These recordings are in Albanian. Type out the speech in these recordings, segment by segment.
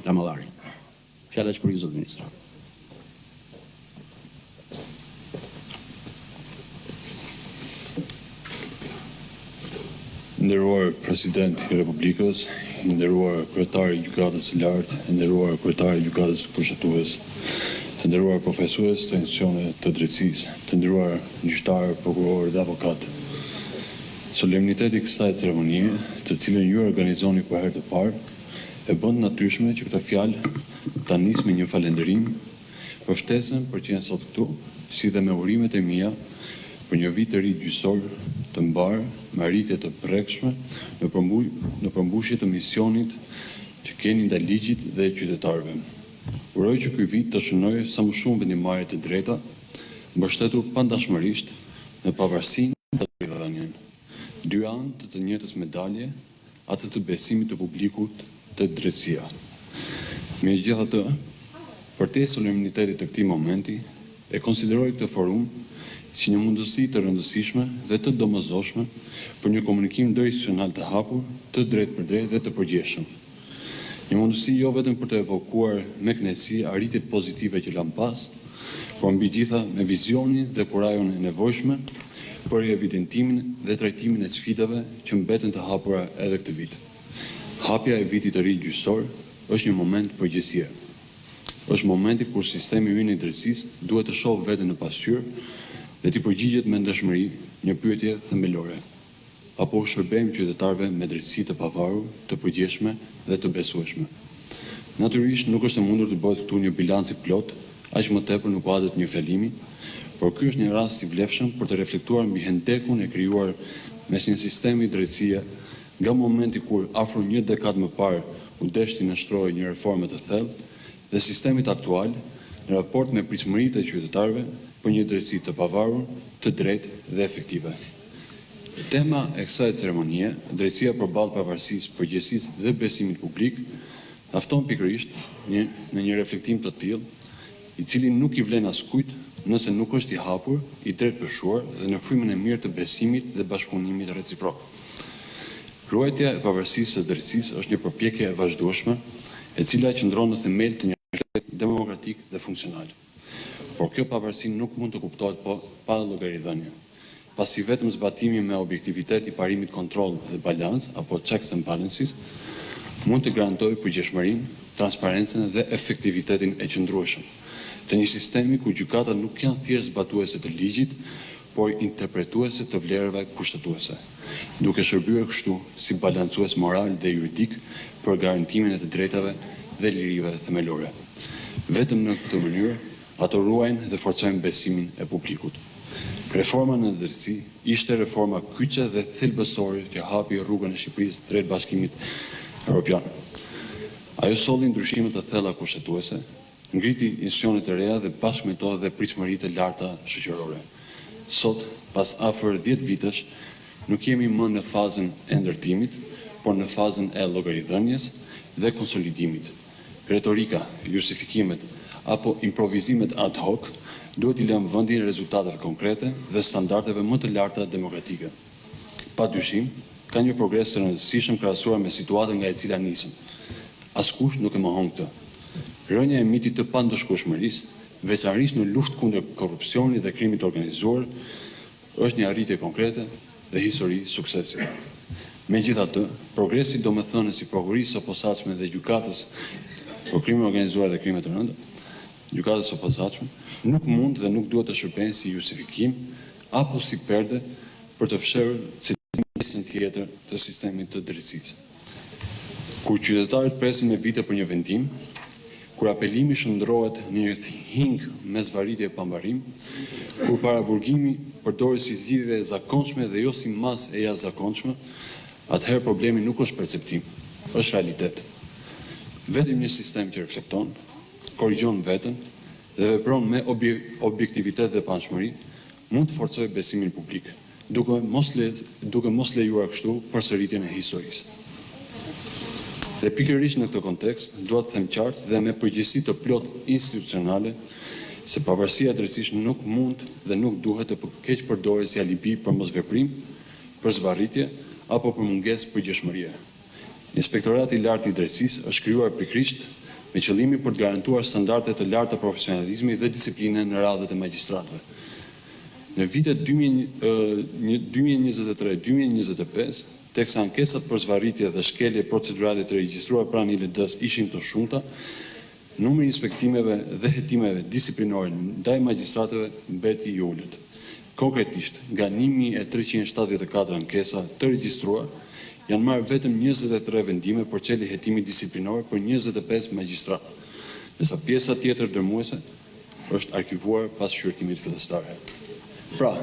Ramallari. Fjala është për ju, zot ministër. Nderuar President i Republikës, nderuar Kryetar i Gjykatës së Lartë, nderuar Kryetar i Gjykatës së Përshtatshme, të nderuar profesorës të institucioneve të drejtësisë, të nderuar gjyqtarë, prokurorë dhe avokatë. Solemniteti i kësaj ceremonie, të cilën ju organizoni për herë të parë, e bën natyrshme që këtë fjalë ta nis me një falënderim për ftesën për që jenë sot këtu, si dhe me urimet e mia për një vit të ri gjyqësor të mbar me arritje të prekshme në përmbushje të misionit që keni ndaj ligjit dhe qytetarëve. Uroj që ky vit të shënojë sa më shumë vendimmarrje të drejta, mbështetur pandashmërisht në pavarësinë të drejtëdhënien. Dy anë të njëjtës medalje, atë të besimit të publikut të drejtësia. Megjithatë, për te solemnitetit të këtij momenti, e konsideroj këtë forum si një mundësi të rëndësishme dhe të domosdoshme për një komunikim ndërinstitucional të hapur, të drejtë për drejtë dhe të përgjithshëm. Një mundësi jo vetëm për të evokuar me kënaqësi arritjet pozitive që lam pas, por mbi gjitha me vizionin dhe kurajon e nevojshme për evidentimin dhe trajtimin e sfidave që mbeten të hapura edhe këtë vit. Hapja e vitit të ri gjyqësor është një moment përgjithësie. Është momenti kur sistemi ynë i drejtësisë duhet të shohë veten në pasqyrë dhe t'i përgjigjet me ndëshmëri një pyetje themelore. Apo shërbejmë qytetarëve me drejtësi të pavarur, të përgjithshme dhe të besueshme. Natyrisht nuk është e mundur të bëhet këtu një bilanc i plot, aq më tepër në kuadër të një fjalimi, por ky është një rast i vlefshëm për të reflektuar mbi hendekun e krijuar mes një sistemi drejtësie nga momenti kur afro një dekadë më parë u deshti nështrojë një reforme të thellë dhe sistemit aktual në raport me pritshmëritë e qytetarëve për një drejtësi të pavarur, të drejtë dhe efektive. Tema e kësaj ceremonie, drejtësia përballë pavarësisë, përgjegjësisë dhe besimit publik, afton pikërisht në një reflektim të tillë, i cili nuk i vlen askujt nëse nuk është i hapur, i drejtpërshuar dhe në frymën e mirë të besimit dhe bashkëpunimit reciprok. Ruajtja e pavarësisë së drejtësisë është një përpjekje e vazhdueshme, e cila qëndron në themel të një shteti demokratik dhe funksional. Por kjo pavarësi nuk mund të kuptohet pa llogaridhënie. Pasi vetëm zbatimi me objektivitet i parimit kontroll dhe balans, apo checks and balances, mund të garantojë përgjegjësinë, transparencën dhe efektivitetin e qëndrueshëm të një sistemi ku gjykata nuk janë thjesht zbatuese të ligjit, por interpretuese të vlerave kushtetuese, duke shërbyer kështu si balancues moral dhe juridik për garantimin e të drejtave dhe lirive themelore. Vetëm në këtë mënyrë ato ruajnë dhe forcojnë besimin e publikut. Reforma në drejtësi ishte reforma kyçe dhe thelbësore që hapi rrugën e Shqipërisë drejt Bashkimit Evropian. Ajo solli ndryshime të thella kushtetuese, ngriti institucione të reja dhe bashkë me to dhe pritshmëri të larta shoqërore. Sot, pas afër 10 vitesh, nuk jemi më në fazën e ndërtimit, por në fazën e llogaridhënies dhe konsolidimit. Retorika, justifikimet apo improvizimet ad hoc duhet i lëmë vendin rezultateve konkrete dhe standardeve më të larta demokratike. Padyshim, ka një progres të rëndësishëm krahasuar me situatën nga e cila nisëm. Askush nuk e mohon këtë. Rënja e mitit të pandëshkueshmërisë, veçanërisht në luftë kundër korrupsionit dhe krimit të organizuar, është një arritje konkrete dhe histori suksesi. Megjithatë, progresi domethënës i prokurisë së posaçme dhe gjykatës për krimin e organizuar dhe krimet të rënda, gjykatës së posaçme, nuk mund dhe nuk duhet të shërbejnë si justifikim apo si perde për të fshirë cilësinë tjetër të sistemit të drejtësisë. Kur qytetarët presin me vite për një vendim, kur apelimi shndrohet në një hing mes varritje e pambarim, kur paraburgimi përdoret si zgjidhje e zakonshme dhe jo si masë e jashtëzakonshme, atëherë problemi nuk është perceptim, është realitet. Vetëm një sistem që reflekton, korrigjon veten dhe vepron me objektivitet dhe panshmëri, mund të forcojë besimin publik, duke mos lejuar kështu përsëritjen e historisë. Dhe pikërisht në këtë kontekst, dua të them qartë dhe me përgjegjësi të plot institucionale se pavarësia e drejtësisë nuk mund dhe nuk duhet të keq përdoret si alibi për mosveprim, për zvarritje apo për mungesë përgjegjësie. Inspektorati i lartë i drejtësisë është krijuar pikërisht me qëllimi për të garantuar standarde të larta profesionalizmi dhe disipline në radhët e magjistratëve. Në vitet 2023-2025, teksa ankesat për zvarritje dhe shkelje procedurale të regjistruar pranë ILD-s ishin të shumta, numri i inspektimeve dhe hetimeve disiplinore ndaj magjistratëve mbeti i ulët. Konkretisht, nga 1374 ankesa të regjistruar, janë marrë vetëm 23 vendime për çelje hetimi disiplinor për 25 magjistratë, ndërsa pjesa tjetër dërmuese është arkivuar pas shqyrtimit fillestar. Pra,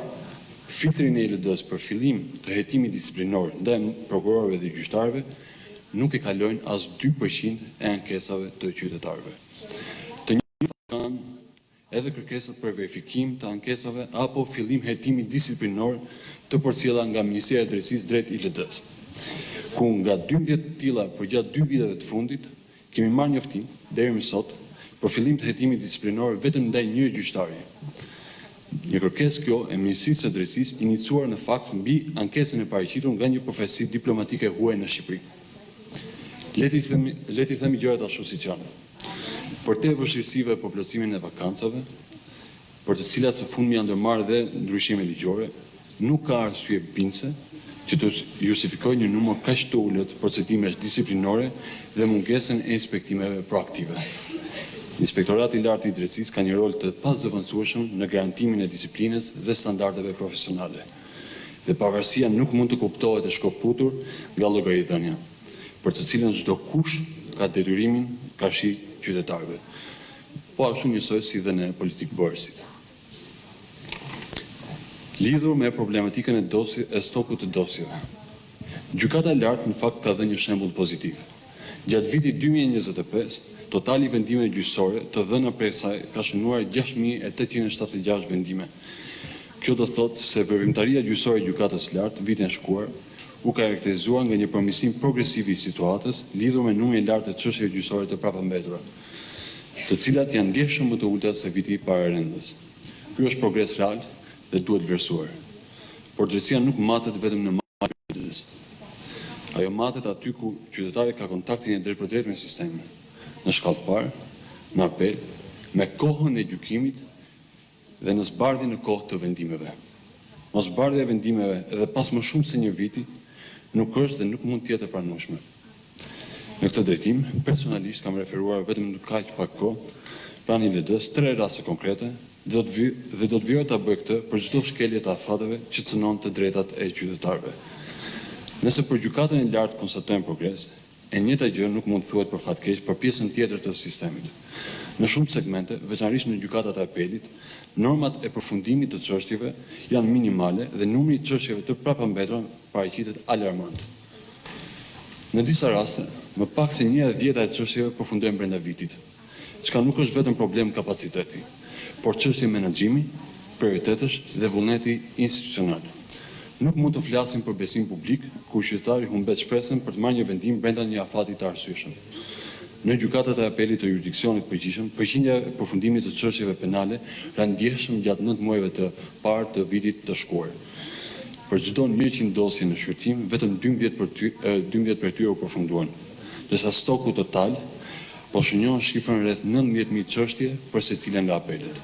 filtri i ILD-s për fillim të hetimit disiplinor ndaj prokurorëve dhe gjyqtarëve nuk e kalojnë as 2% e ankesave të qytetarëve. Të njëjtën kanë edhe kërkesat për verifikim të ankesave apo fillim hetimi disiplinor të përcjella nga Ministria e Drejtësisë drejt ILD-s. Ku nga 12 tilla për gjatë 2 viteve të fundit, kemi marrë njoftim deri më sot për fillim të hetimit disiplinor vetëm ndaj një gjyqtari. Një kërkesë kjo e Ministrisë së Drejtësisë iniciuar në fakt mbi ankesën e paraqitur nga një profesi diplomatike huaj në Shqipëri. Le t'i themi gjërat ashtu siç janë. Për te vështirësive për plotësimin e vakancave, për të cilat së fundmi janë ndërmarrë dhe ndryshime ligjore, nuk ka arsye bindse që të justifikojë një numër kaq të ulët procedimesh disiplinore dhe mungesën e inspektimeve proaktive. Inspektorati i lartë i drejtësisë ka një rol të pazëvendësueshëm në garantimin e disiplinës dhe standardeve profesionale. Dhe pavarësia nuk mund të kuptohet e shkëputur nga llogaridhënia, për të cilën çdo kush ka detyrimin kashi qytetarëve, po ashtu njësoj si dhe në politikbërësit. Lidhur me problematikën e stokut të dosjeve. Gjykata e lartë në fakt ka dhënë një shembull pozitiv. Gjatë vitit 2025, totali vendimeve gjyqësore të dhëna prej saj ka shënuar 6.876 vendime. Kjo do thotë se veprimtaria gjyqësore e gjykatës së lartë vitin e shkuar u karakterizuar nga një përmirësim progresiv i situatës lidhur me numrin e lartë të çështjeve gjyqësore të prapambetura, të cilat janë ndjeshëm më të ulta se viti para rendës. Ky është progres real dhe duhet vlerësuar. Por drejtësia nuk matet vetëm në marrëdhënies. Ajo matet aty ku qytetari ka kontaktin e drejtpërdrejt me sistemin, në shkallë parë, në apel, me kohën e gjykimit dhe në zbardhjen në kohë të vendimeve. Mos zbardhja e vendimeve edhe pas më shumë se një viti nuk është dhe nuk mund të jetë e pranueshme. Në këtë drejtim, personalisht kam referuar vetëm në kaq pak kohë pranë ILD-s 3 raste konkrete dhe do të vijoj ta bëj këtë për çdo shkelje të afateve që cënon të drejtat e qytetarëve. Nëse për gjykatën e lartë konstatojmë progres, e njëjta gjë nuk mund thuhet për fatkeq për pjesën tjetër të sistemit. Në shumë segmente, veçanërisht në gjykatat e apelit, normat e përfundimit të çështjeve janë minimale dhe numri i çështjeve të prapambetura paraqitet alarmant. Në disa raste, më pak se 1/10 e çështjeve përfundojnë brenda vitit, çka nuk është vetëm problem kapaciteti, por çështje menaxhimi, prioritetesh dhe vullneti institucional. Nuk mund të flasim për besim publik, ku qytetari humbet shpresën për të marrë një vendim brenda një afati të arsyeshëm. Në gjykatat e apelit të jurisdiksionit përgjithshëm, përqindja e përfundimit të çështjeve penale ranë ndjeshëm gjatë 9 muajve të parë të vitit të shkuar. Për çdo 100 dosje në shqyrtim, vetëm 12 për tyre u përfunduan, ndërsa stoku total po shënjon shifrën rreth 19.000 çështje për secilën nga apelet.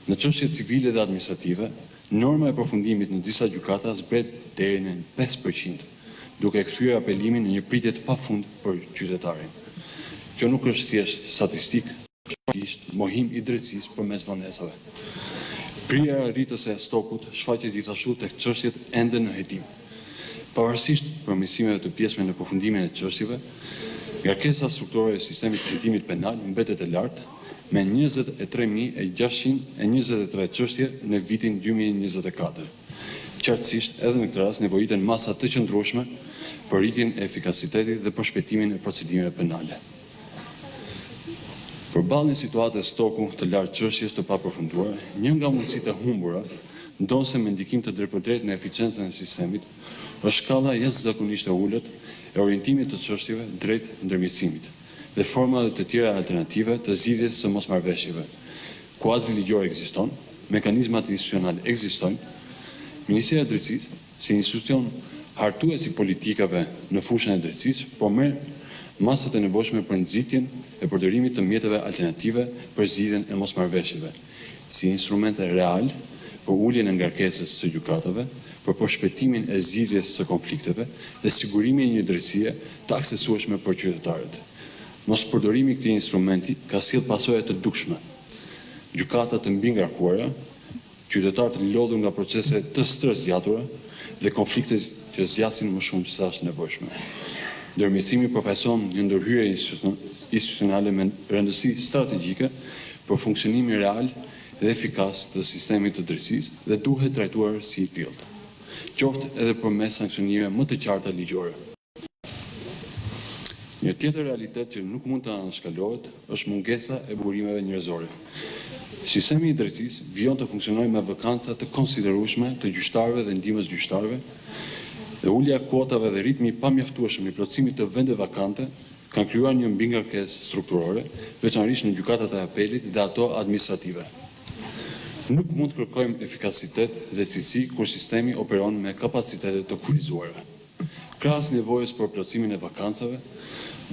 Në çështjet civile dhe administrative, norma e përfundimit në disa gjykata zbret deri në 5%, duke kthyer apelimin në një pritje të pafund për qytetarin. Kjo nuk është thjesht statistik, është mohim i drejtësisë përmes vonesave. Prija e rritës e stokut shfaqet gjithashtu tek çështjet ende në hetim. Pavarësisht përmirësimeve të pjesme në përfundimin e çështjeve, ngarkesa strukturore e sistemit të hetimit penal mbetet e lartë me 23.623 çështje në vitin 2024. Qartësisht, edhe në këtë rast nevojiten masa të qëndrueshme për rritjen e efikasitetit dhe për shpejtimin e procedimeve penale. Përballë një situate stoku të lartë çështjes të papërfunduara, një nga mundësitë e humbura, ndonse me ndikim të drejtpërdrejtë në eficiencën e sistemit, është shkalla jashtëzakonisht e ulët e orientimit të çështjeve drejt ndërmjetësimit dhe forma të tjera alternative të zgjidhjes së mosmarrëveshjeve. Kuadri ligjor ekziston, mekanizmat institucional ekzistojnë, Ministria e Drejtësisë, si institucion hartuesi politikave në fushën e drejtësisë, po merr masat e nevojshme për nxitjen e përdorimit të mjeteve alternative për zgjidhjen e mosmarrëveshjeve, si instrumente real për uljen e ngarkesës së gjykatave, për përshpejtimin e zgjidhjes së konflikteve dhe sigurimin e një drejtësie të aksesueshme për qytetarët. Mos përdorimi i këtij instrumenti ka sjellë pasoja të dukshme. Gjykata të mbi ngarkuara, qytetarë të lodhur nga procese të stresgjatura dhe konflikte që zgjasin më shumë se sa është nevojshme. Ndërmjetësimi përfaqëson një ndërhyrje institucionale me rëndësi strategjike për funksionimin real dhe efikas të sistemit të drejtësisë dhe duhet trajtuar si i tillë, qoftë edhe përmes sanksionime më të qarta ligjore. Një tjetër realitet që nuk mund të anashkalohet është mungesa e burimeve njerëzore. Sistemi i drejtësisë vijon të funksionojë me vakanca të konsiderueshme të gjyqtarëve dhe ndihmës gjyqtarëve, dhe ulja e kuotave dhe ritmi i pamjaftueshëm i plotësimit të vendeve vakante kanë krijuar një mbingarkesë strukturore, veçanërisht në gjykatat e apelit dhe ato administrative. Nuk mund të kërkojmë efikasitet dhe cilësi kur sistemi operon me kapacitete të kufizuara. Krahas nevojës për plotësimin e vakancave,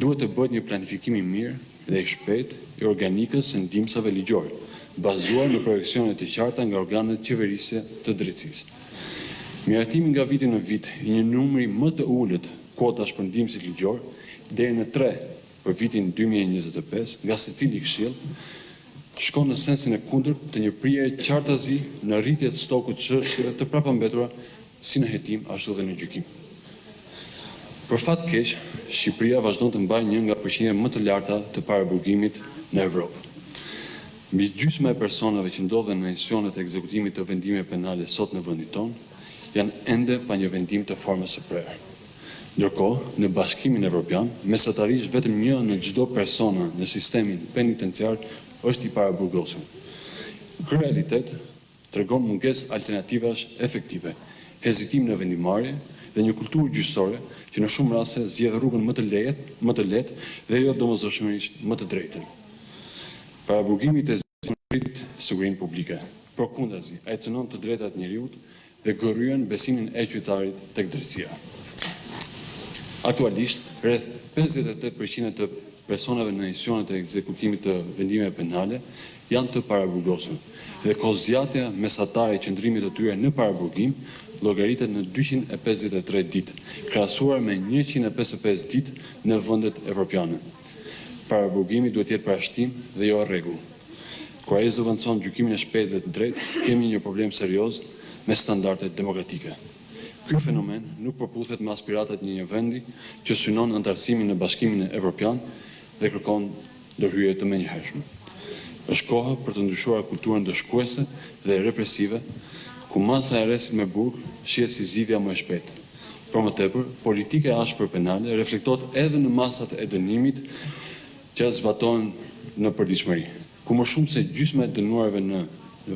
duhet të bëhet një planifikim i mirë dhe i shpejtë i organikës së ndihmësave ligjore, bazuar në projeksione të qarta nga organet qeverisje të drejtësisë. Miratimi nga viti në vit i një numri më të ulët kuotash për ndihmësit ligjor deri në 3 për vitin 2025 nga secili këshill shkon në sensin e kundërt të një prije qartazi në rritje të stokut të çështjeve të prapambetura si në hetim ashtu dhe në gjykim. Për fat keq, Shqipëria vazhdon të mbajë një nga përqindjet më të larta të paraburgimit në Evropë. Mbi gjysma e personave që ndodhen në institucionet e ekzekutimit të vendimeve penale sot në vendin tonë janë ende pa një vendim të formës së prerë. Ndërkohë, në Bashkimin Evropian, mesatarisht vetëm një në çdo persona në sistemin penitenciar është i paraburgosur. Ky realitet tregon mungesë alternativash efektive, hezitim në vendimarrje dhe një kulturë gjyqësore që në shumë raste zgjedh rrugën më të lehtë dhe jo domosdoshmërisht më të drejtën. Paraburgimi të rrit sigurinë publike. Përkundazi, ai cënon të drejtat e njeriut dhe gërryen besimin e qytetarit tek drejtësia. Aktualisht, rreth 58% të personave në institucionet e ekzekutimit të vendimeve penale janë të paraburgosur dhe kohëzgjatja mesatare e qëndrimit të tyre në paraburgim llogaritet në 253 ditë, krahasuar me 155 ditë në vendet evropiane. Paraburgimi duhet të jetë parashtim dhe jo rregull. Kur ai zëvendëson gjykimin e shpejtë dhe të drejtë, kemi një problem serioz me standardet demokratike. Ky fenomen nuk përputhet me aspiratat një vendi që synon antarësimin në Bashkimin Evropian dhe kërkon ndërhyrje të menjëhershme. Është koha për të ndryshuar kulturën dëshkuese dhe represive, ku masa e arrestit me burg shihet si zgjidhja më e shpejtë. Por më tepër, politika e ashpër penale reflektohet edhe në masat e dënimit që zbatohen në përditshmëri, ku më shumë se gjysma e dënuarve në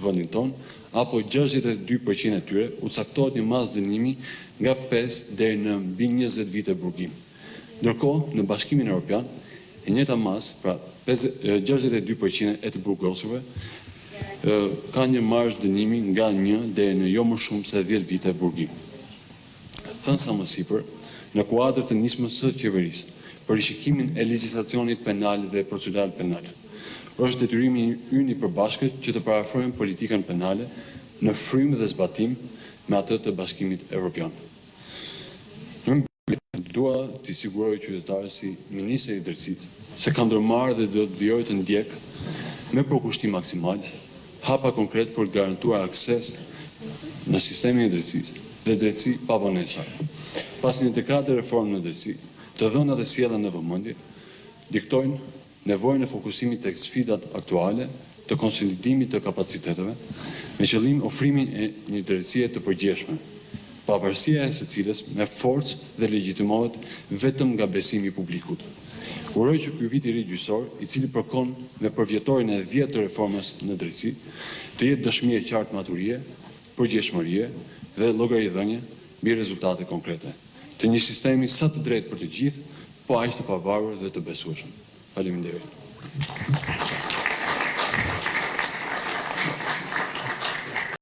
vendin tonë, apo 62% e tyre, u caktohet një masë dënimi nga 5 deri në mbi 20 vite burgim. Ndërkohë, në Bashkimin Evropian, e njëjta masë, pra 62% e të burgosurve, ka një marzh dënimi nga 1 deri në jo më shumë se 10 vite burgim. Thënë sa më sipër, në kuadër të nismës së qeverisë për rishikimin e legjislacionit penal dhe procedural penal, është detyrimi ynë i përbashkët që të parafrojmë politikën penale në frymë dhe zbatim me atë të Bashkimit Evropian. Dua t'i siguroj qytetarët si Ministri i Drejtësisë se ka ndërmarrë dhe do të vijojë të ndjek me përkushtim maksimal hapa konkret për të garantuar akses në sistemin e drejtësisë dhe drejtësi pa vonesa. Pas një dekade reformë në drejtësi, të dhënat e sjellën në vëmendje diktojnë nevojën e fokusimit tek sfidat aktuale të konsolidimit të kapaciteteve me qëllim ofrimin e një drejtësie të përgjithshme, pavarësia e secilës me forcë dhe legjitimohet vetëm nga besimi i publikut. Uroj që ky vit i ri gjyqësor, i cili përkon me përvjetorin e 10 të reformës në drejtësi, të jetë dëshmi e qartë maturie, përgjegjshmërie dhe llogaridhënie mbi rezultate konkrete, të një sistemi sa të drejtë për të gjithë, po aq të pavarur dhe të besueshëm. Faleminderit.